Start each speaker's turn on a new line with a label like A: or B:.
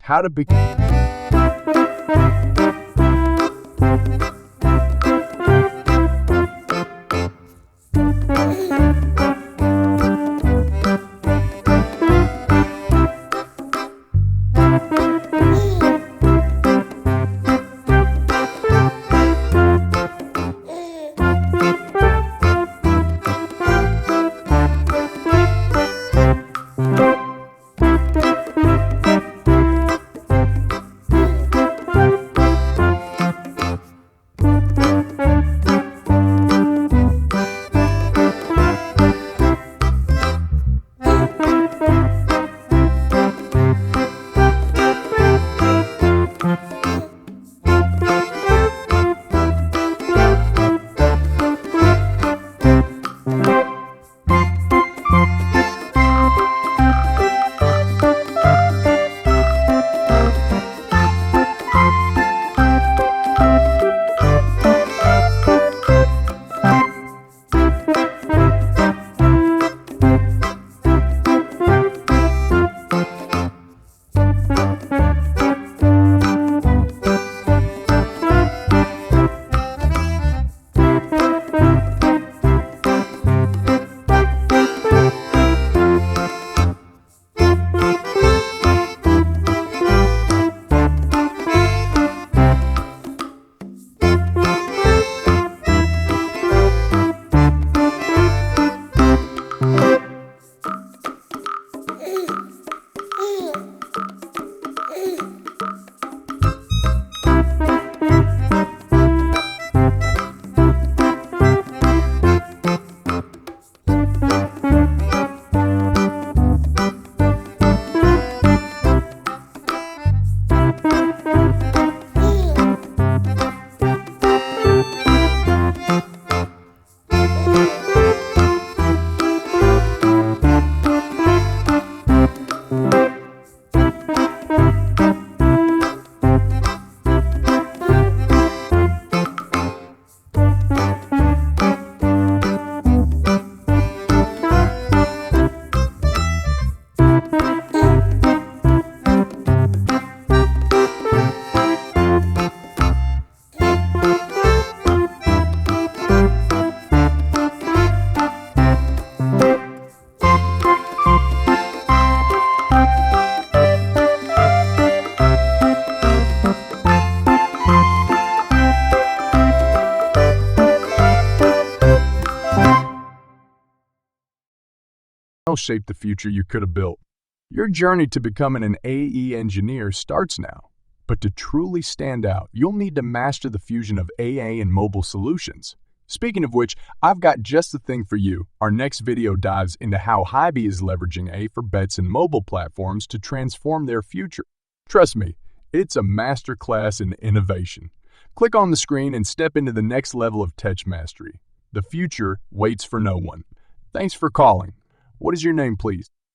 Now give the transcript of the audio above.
A: how to become. Shape the future you could have built. Your journey to becoming an AE engineer starts now. But to truly stand out, you'll need to master the fusion of AA and mobile solutions. Speaking of which, I've got just the thing for you. Our next video dives into how Hy-Vee is leveraging A for bets in mobile platforms to transform their future. Trust me, it's a masterclass in innovation. Click on the screen and step into the next level of tech mastery. The future waits for no one. Thanks for calling. What is your name, please?